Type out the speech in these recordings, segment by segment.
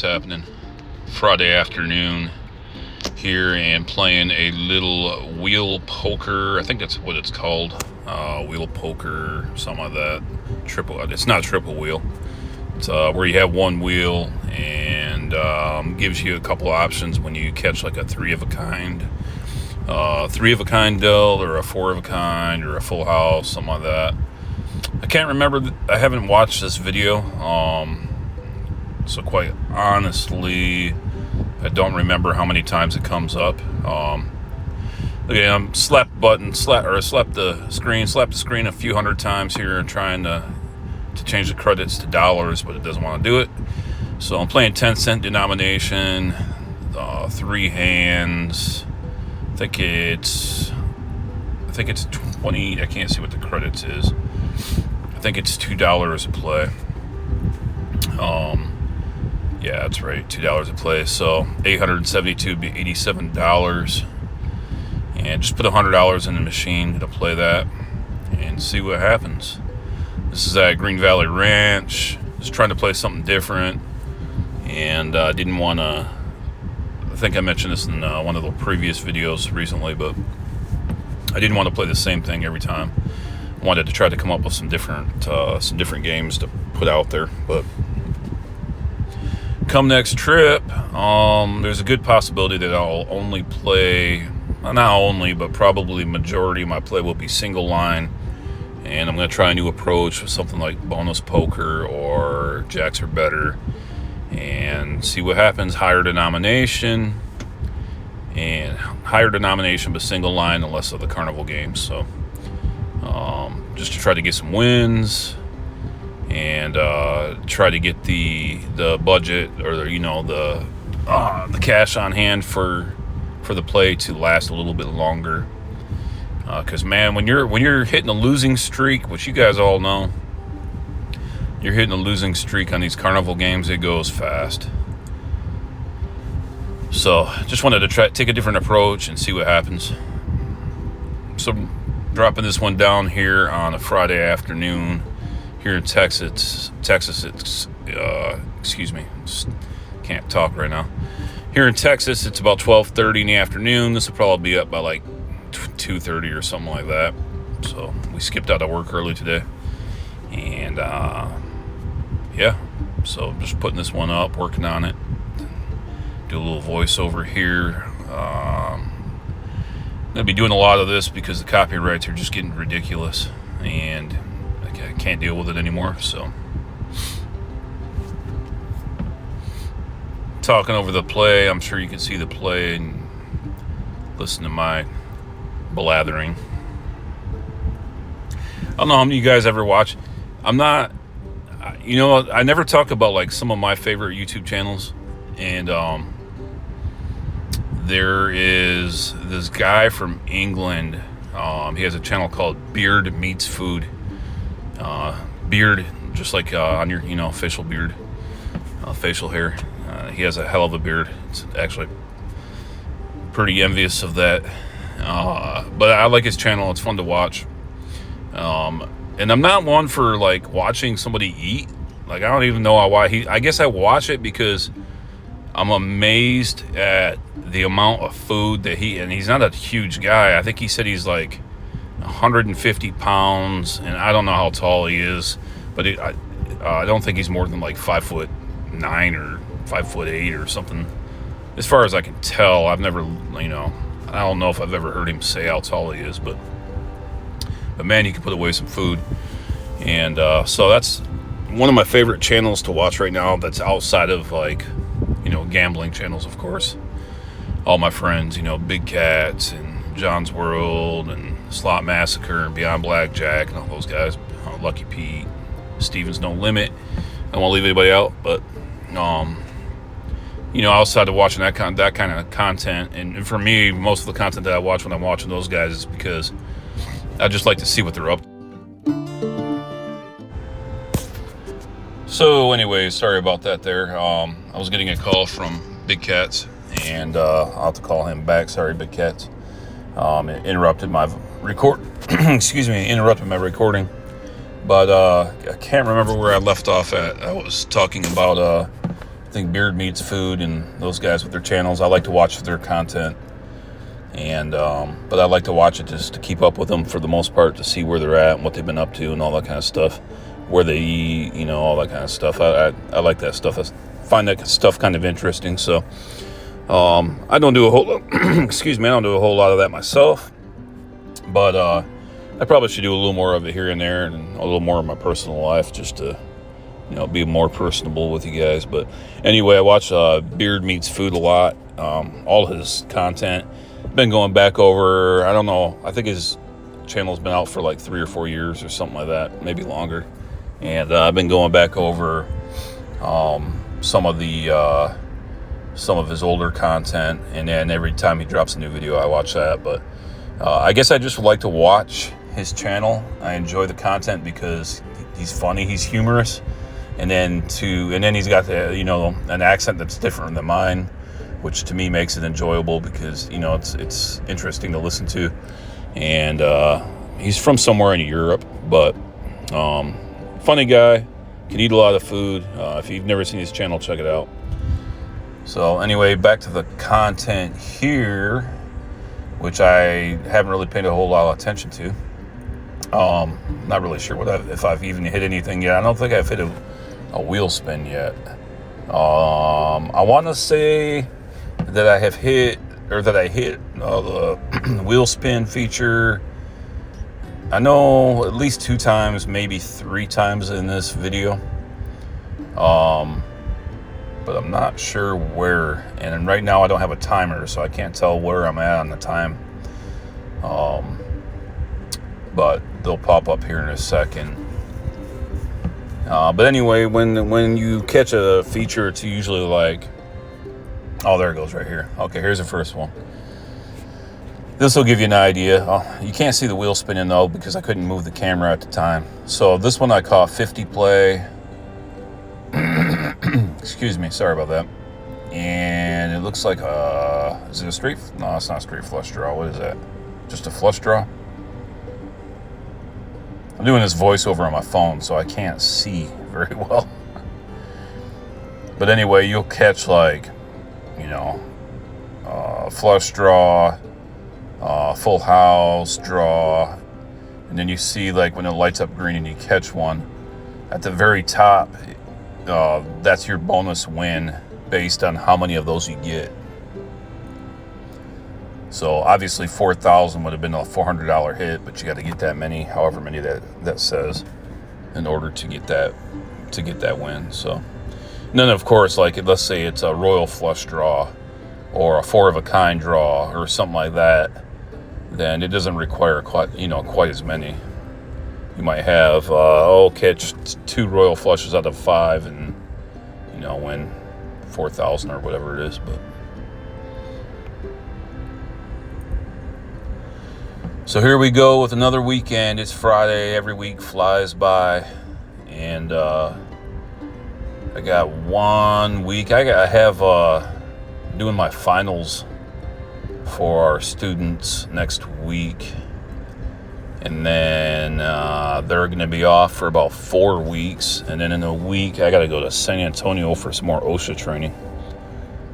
what's happening. Friday afternoon here and playing a little wheel poker. I think that's what it's called. Wheel poker, something like that. It's not triple wheel. It's where you have one wheel and gives you a couple options when you catch like a three of a kind deal, or a four of a kind, or a full house, something like that. I can't remember. I haven't watched this video, so quite honestly, I don't remember how many times it comes up. Again, slap the screen a few hundred times here, and trying to change the credits to dollars, but it doesn't want to do it. So I'm playing 10-cent denomination, 3 hands. I think it's 20. I can't see what the credits is. I think it's $2 a play. Yeah, that's right, $2 a play. So 872 would be $87, and just put $100 in the machine to play that and see what happens. This is at Green Valley Ranch. Just trying to play something different, and didn't want to. I think I mentioned this in one of the previous videos recently, but I didn't want to play the same thing every time. I wanted to try to come up with some different games to put out there. But come next trip, there's a good possibility that I'll only play, not only, but probably majority of my play will be single line, and I'm going to try a new approach with something like bonus poker or jacks or better, and see what happens. Higher denomination, but single line, and less of the carnival games. So just to try to get some wins, and try to get the budget, or the cash on hand for the play to last a little bit longer. Because man, when you're hitting a losing streak, which you guys all know, you're hitting a losing streak on these carnival games, it goes fast. So just wanted to take a different approach and see what happens. So dropping this one down here on a Friday afternoon here in Texas. It's excuse me, can't talk right now. Here in Texas, it's about 12:30 in the afternoon. This will probably be up by like 2:30 or something like that. So we skipped out of work early today, and yeah, so just putting this one up, working on it. Do a little voiceover here. I'm gonna be doing a lot of this because the copyrights are just getting ridiculous, and I can't deal with it anymore. So talking over the play, I'm sure you can see the play and listen to my blathering. I don't know how many of you guys ever watch. I never talk about like some of my favorite YouTube channels, and there is this guy from England. He has a channel called Beard Meets Food. Beard, just like on your facial beard, facial hair. He has a hell of a beard. It's actually pretty envious of that. But I like his channel. It's fun to watch. And I'm not one for like watching somebody eat. Like, I don't even know why I guess I watch it because I'm amazed at the amount of food that and he's not a huge guy. I think he said he's like 150 pounds, and I don't know how tall he is, but I don't think he's more than like 5'9" or 5'8" or something. As far as I can tell, I've never, I don't know if I've ever heard him say how tall he is, but man, he can put away some food. And so that's one of my favorite channels to watch right now, that's outside of like, gambling channels, of course. All my friends, Big Cats and John's World and Slot Massacre and Beyond Blackjack and all those guys, Lucky Pete, Steven's No Limit. I don't want to leave anybody out, but outside of watching that kind of content, and for me, most of the content that I watch when I'm watching those guys is because I just like to see what they're up to. So anyway, sorry about that there. I was getting a call from Big Cats, and I'll have to call him back. Sorry, Big Cats. It interrupted my interrupted my recording. But I can't remember where I left off at. I was talking about I think Beard Meats Food and those guys with their channels, I like to watch their content. And but I like to watch it just to keep up with them for the most part, to see where they're at and what they've been up to and all that kind of stuff, where they eat, all that kind of stuff. I like that stuff. I find that stuff kind of interesting. So I don't do a whole excuse me, I don't do a whole lot of that myself, but I probably should do a little more of it here and there, and a little more of my personal life, just to be more personable with you guys. But anyway, I watch Beard Meats Food a lot. All his content. Been going back over, I don't know, I think his channel's been out for like 3 or 4 years or something like that, maybe longer. And I've been going back over some of his older content, and then every time he drops a new video, I watch that. But I guess I just would like to watch his channel. I enjoy the content because he's funny, he's humorous, and then he's got an accent that's different than mine, which to me makes it enjoyable because it's interesting to listen to. And he's from somewhere in Europe, but funny guy, can eat a lot of food. If you've never seen his channel, check it out. So anyway, back to the content here, which I haven't really paid a whole lot of attention to. Not really sure if I've even hit anything yet. I don't think I've hit a wheel spin yet. I want to say that I hit the wheel spin feature. I know at least 2 times, maybe 3 times in this video. But I'm not sure where. And right now I don't have a timer, so I can't tell where I'm at on the time. But they'll pop up here in a second. But anyway, when you catch a feature, it's usually like, oh, there it goes right here. Okay, here's the first one. This will give you an idea. You can't see the wheel spinning though, because I couldn't move the camera at the time. So this one I caught 50 play. Excuse me, sorry about that. And it looks like is it a straight? No, it's not a straight flush draw. What is that? Just a flush draw? I'm doing this voiceover on my phone, so I can't see very well. But anyway, you'll catch like, flush draw, full house draw, and then you see like when it lights up green and you catch one at the very top, that's your bonus win based on how many of those you get. So obviously 4,000 would have been a $400 hit, but you got to get that many, however many that says, in order to get that win. So, and then of course, like let's say it's a royal flush draw or a 4 of a kind draw or something like that, then it doesn't require quite as many. You might have catch 2 royal flushes out of 5 and win 4,000 or whatever it is. But so here we go with another weekend. It's Friday. Every week flies by, and I got 1 week. I have doing my finals for our students next week, and then they're going to be off for about 4 weeks, and then in a week I got to go to San Antonio for some more OSHA training.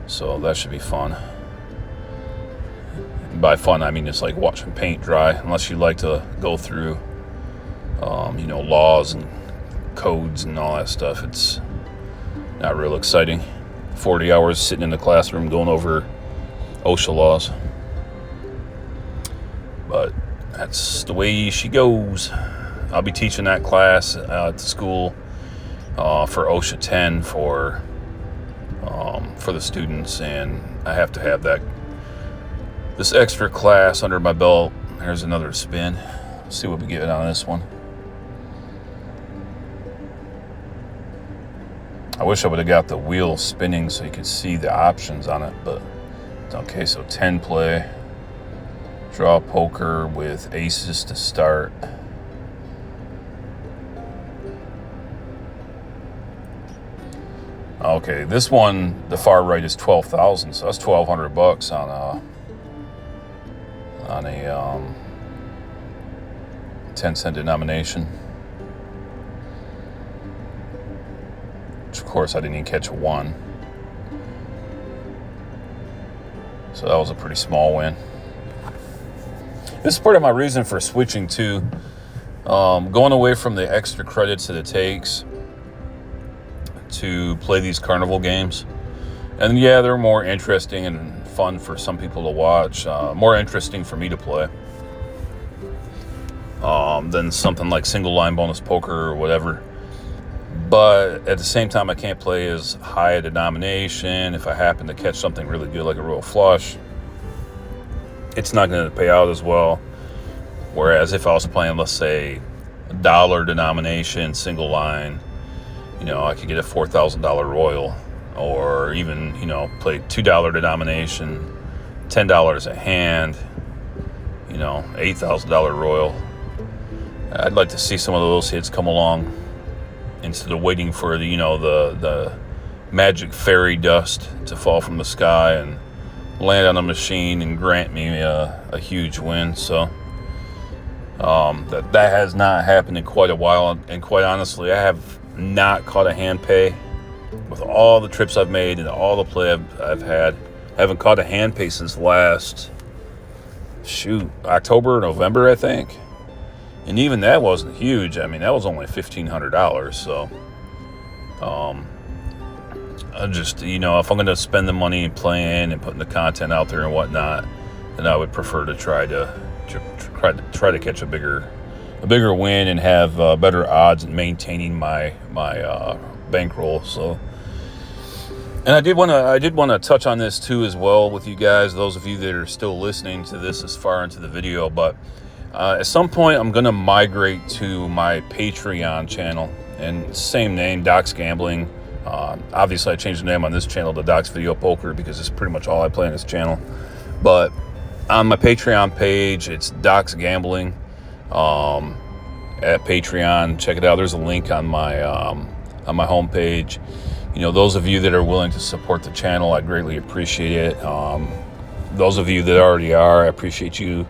So that should be fun. And by fun, I mean it's like watching paint dry, unless you like to go through laws and codes and all that stuff. It's not real exciting. 40 hours sitting in the classroom going over OSHA laws. But that's the way she goes. I'll be teaching that class at the school for OSHA 10 for the students, and I have to have this extra class under my belt. Here's another spin. Let's see what we get on this one. I wish I would have got the wheel spinning so you could see the options on it, but okay. So 10 play, draw poker with aces to start. Okay, this one, the far right is 12,000, so that's $1,200 on a 10-cent denomination. Which of course I didn't even catch a 1. So that was a pretty small win. This is part of my reason for switching to going away from the extra credits that it takes to play these carnival games. And yeah, they're more interesting and fun for some people to watch, more interesting for me to play than something like single line bonus poker or whatever. But at the same time, I can't play as high a denomination. If I happen to catch something really good like a royal flush, it's not going to pay out as well. Whereas if I was playing, let's say, $1 denomination, single line, I could get a $4,000 royal, or even, play $2 denomination, $10 a hand, $8,000 royal. I'd like to see some of those hits come along instead of waiting for the magic fairy dust to fall from the sky and land on a machine and grant me a huge win. So that has not happened in quite a while, and quite honestly, I have not caught a hand pay with all the trips I've made and all the play I've had. I haven't caught a hand pay since last October, November, I think, and even that wasn't huge. I mean, that was only $1,500. So I just, if I'm going to spend the money playing and putting the content out there and whatnot, then I would prefer to try to catch a bigger win and have better odds in maintaining my bankroll. So, and I did want to touch on this too as well with you guys, those of you that are still listening to this as far into the video. But at some point, I'm going to migrate to my Patreon channel, and same name, Doc's Gambling. Obviously, I changed the name on this channel to Doc's Video Poker because it's pretty much all I play on this channel. But on my Patreon page, it's Doc's Gambling at Patreon. Check it out. There's a link on my homepage. Those of you that are willing to support the channel, I greatly appreciate it. Those of you that already are, I appreciate you.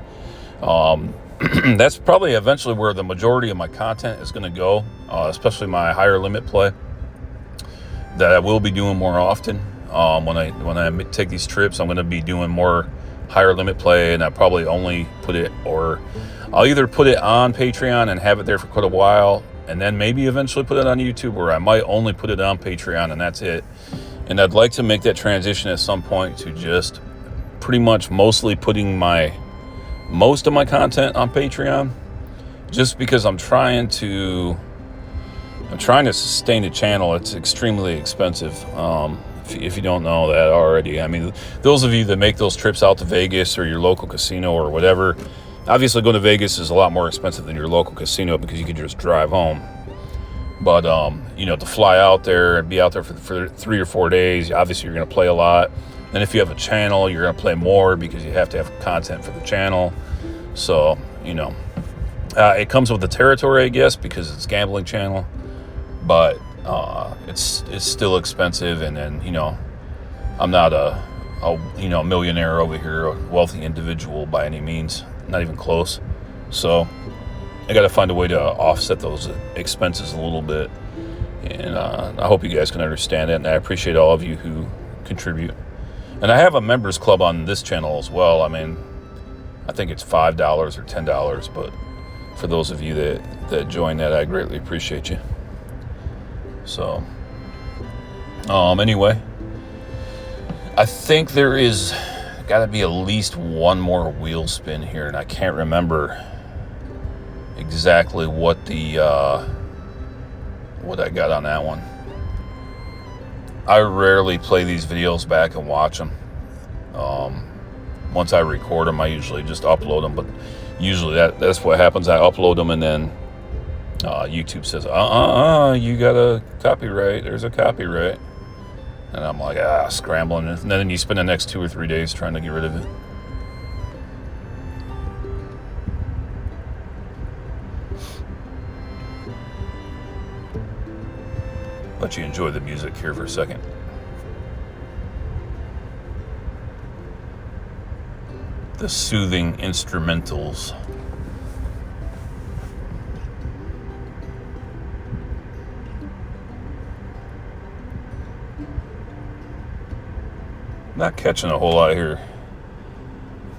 That's probably eventually where the majority of my content is going to go, especially my higher limit play that I will be doing more often. When I take these trips, I'm going to be doing more higher limit play, and I probably only I'll either put it on Patreon and have it there for quite a while, and then maybe eventually put it on YouTube, or I might only put it on Patreon and that's it. And I'd like to make that transition at some point to just pretty much mostly putting most of my content on Patreon, just because I'm trying to sustain the channel. It's extremely expensive. If you don't know that already, I mean, those of you that make those trips out to Vegas or your local casino or whatever, obviously going to Vegas is a lot more expensive than your local casino because you can just drive home. But, to fly out there and be out there for 3 or 4 days, obviously you're going to play a lot. And if you have a channel, you're going to play more because you have to have content for the channel. So, it comes with the territory, I guess, because it's a gambling channel. But it's still expensive, and then I'm not a millionaire over here, a wealthy individual by any means, not even close. So I got to find a way to offset those expenses a little bit, and I hope you guys can understand it. And I appreciate all of you who contribute. And I have a members club on this channel as well. I mean, I think it's $5 or $10, but for those of you that join that, I greatly appreciate you. So, anyway, I think there is got to be at least one more wheel spin here, and I can't remember exactly what I got on that one. I rarely play these videos back and watch them. Once I record them, I usually just upload them, but usually that's what happens. I upload them, and then YouTube says, you got a copyright. There's a copyright. And I'm like, scrambling. And then you spend the next 2 or 3 days trying to get rid of it. Let you enjoy the music here for a second. The soothing instrumentals. Not catching a whole lot here.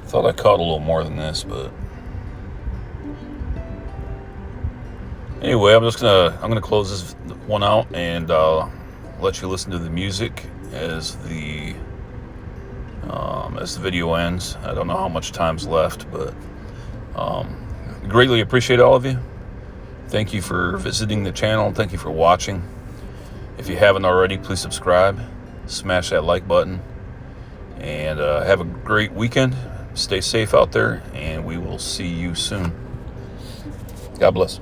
Thought I caught a little more than this, but anyway, I'm gonna close this one out and let you listen to the music as the video ends. I don't know how much time's left, but greatly appreciate all of you. Thank you for visiting the channel. Thank you for watching. If you haven't already, please subscribe, smash that like button, and have a great weekend. Stay safe out there, and we will see you soon. God bless.